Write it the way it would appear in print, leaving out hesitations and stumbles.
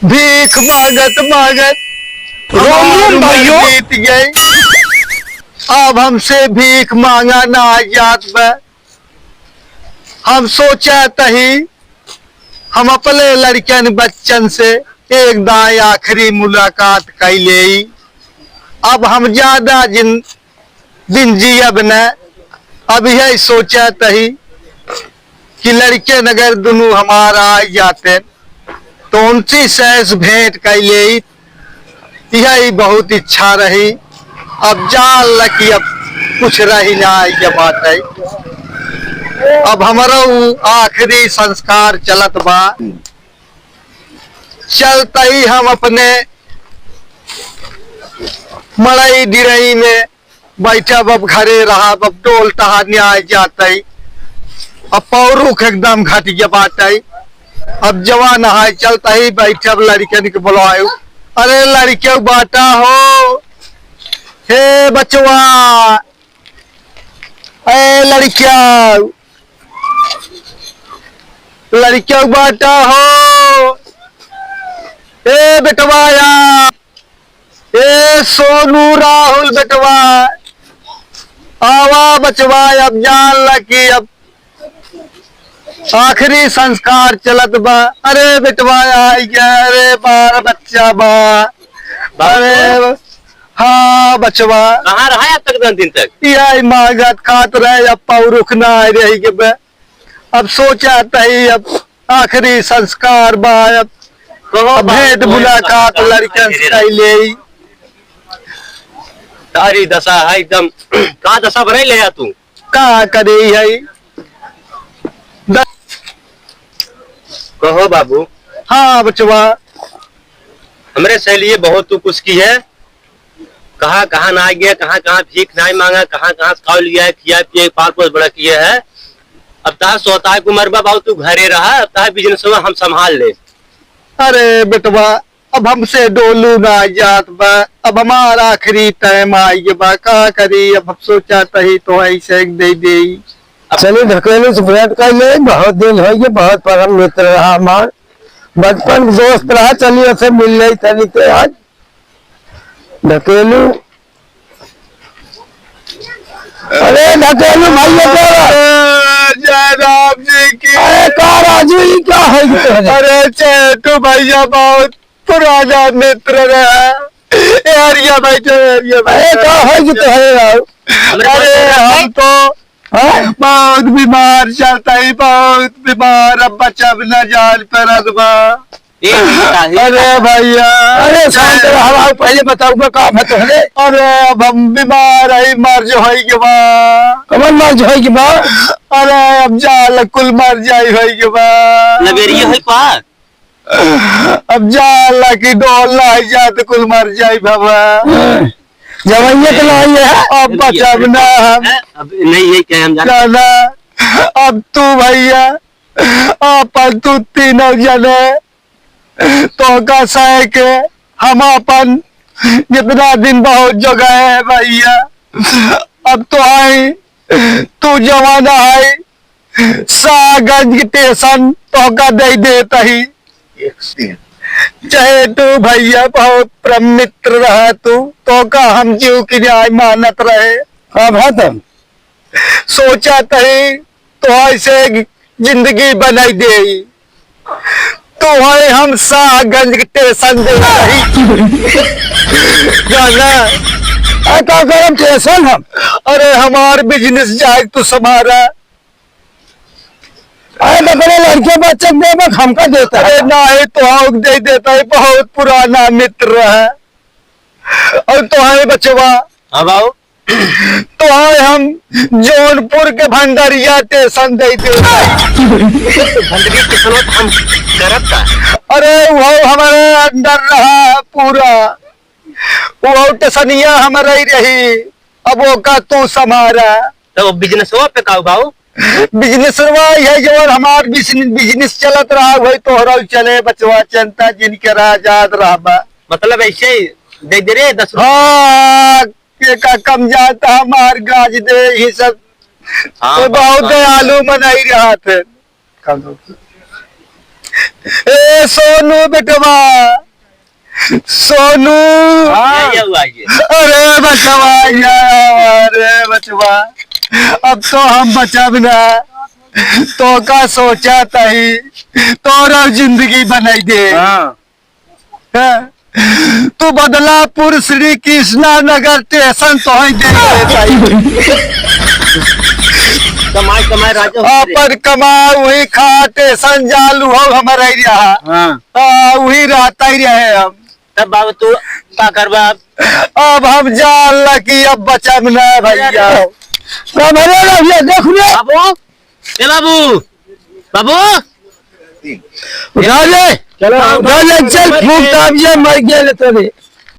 भीख मांगत मांगत बीत गई। अब हमसे भीख मांगा ना जात बा। हम सोचा तही हम अपने लड़कन बच्चन से एक दाई आखिरी मुलाकात कैले। अब हम ज्यादा दिन जियब न। अब यही सोचा तही कि लड़के अगर दोनों हमारा आ जाते तो उनसे सहज भेंट कैले। यही बहुत इच्छा रही। अब जान कि अब कुछ रही ना ये बात है। अब हमारा आखिरी संस्कार चलत बा। चलता ही हम अपने मड़ई डिरई में बैठा अब घरे रहा। अब डोल टहा न्याय जाता ही। अब पौरुख एकदम घट गया बात है। अब जवान है चलता ही बैठे। अब लड़के के बुलायो। अरे लड़के बाटा हो। हे बचवा ए लड़किया बाटा हो। ए बेटवाया ए सोनू राहुल बेटवा आवा बचवा। अब जान ला कि अब आखिरी संस्कार चलत बा। अरे बेटवा आई गया। अरे बार बच्चा बा। अरे हाँ बचवा कहाँ रहा अब तक 10 दिन तक? यही मांगत खात रहे। अब पौरुख ना रही के। अब सोचा तही अब आखिरी संस्कार बा। अब भेंट मुलाकात लड़कन से कैले। तारी दशा है एकदम। कहाँ दशा बना ले तू? कहाँ करे है। कहो बाबू। हाँ बचवा हमरे सहेलिए बहुत तू कुछ की है। कहाँ कहाँ ना गया, कहाँ कहाँ भीख नहीं मांगा, कहाँ कहाँ खाओ लिया है, किया पिया पाल पोस बड़ा किया है। अब ता सोता है कुमार बाबू तू घरे रहा। अब ता बिजनेस हम संभाल ले। अरे बेटवा अब हमसे डोलू ना जात बा। अब हमारा आखिरी टाइम आई बा। का करी। अब सोचा तही तो ऐसे दे चलिए ढकेलू से भेंट कर ले। बहुत दिन हो गए। बहुत परम मित्र रहा हमार। बचपन दोस्त रहा। चलिए से मिल रही तनी के आज ढकेलू। अरे ढकेलू भाई जय राम जी की। अरे का राजू क्या है? अरे चेटू भैया बहुत पुराना मित्र रहा। एरिया बैठे अरे का है? अरे हम तो बहुत बीमार चलता ही। बहुत बीमार। अब बच्चा भी न जान पर अगवा। अरे भैया अरे शांत रहा। पहले बताओ का मत है। अरे अब हम बीमार है। मर जो है के बा। कमन मर जो है के बा। अरे अब जाल कुल मर जाई है के बा। लवेरिया है पा। अब जाल की डोल ना जात कुल मर जाई बाबा। जवाइया तो लाई है। अब बचा ना हम। अब नहीं है क्या हम जाना। अब तू भैया अपन तू तीनों जने तो का सह के हम अपन जितना दिन बहुत जगह है भैया। अब तो आई तू जवाना है। सागंज स्टेशन तो का दे देता ही। चाहे तू भैया बहुत परम मित्र रहा। तू तो का हम जीव की न्याय मानत रहे। अब है तुम सोचा तही तो ऐसे जिंदगी बनाई दे। तो है हम सागंज स्टेशन दे जाना। का करम स्टेशन हम। अरे हमार बिजनेस जाए तो समारा। अरे तो बड़े लड़के बच्चे दे हमका देता है। अरे ना तो हम दे देता है। बहुत पुराना मित्र है। और तो है बचवा। हाँ बाबू। तो है हम जौनपुर के भंडारिया स्टेशन दे देता है। भंडारी स्टेशन हम करत का। अरे वो हमारे अंदर रहा पूरा। वो स्टेशनिया हमारा ही रही। अब वो का तू समारा। तो बिजनेस पे का बाबू? बिजनेस है जो हमार बिजनेस चलत रहा वही तोहरा चले बचवा। चिंता जिनके आजाद रहा। मतलब ऐसे ही दे दे रे 10। हाँ का कम जाता हमार गाज दे ही सब। तो बहुत दयालु मनाई रहा थे। ए सोनू बेटवा, सोनू। आइए आइए। अरे बचवा यार, अरे बचवा, अब तो हम बचब ना। तो का सोचा तही तोरा जिंदगी बनाई दे। हाँ। हाँ? तू बदलापुर श्री कृष्णा नगर स्टेशन तो ही दे। कमाई कमाई राजा अपन कमा वही खा स्टेशन जालू हो हमारा रहा। हाँ। वही रहता ही रहे हम। तब बाबू तू का करबा? अब हम जान ल कि अब बचब ना भैया। देख ले बाबू, ए बाबू, बाबू उठा ले, चलो उठा ले, चल फूक दाब ये मर गया ले तेरे।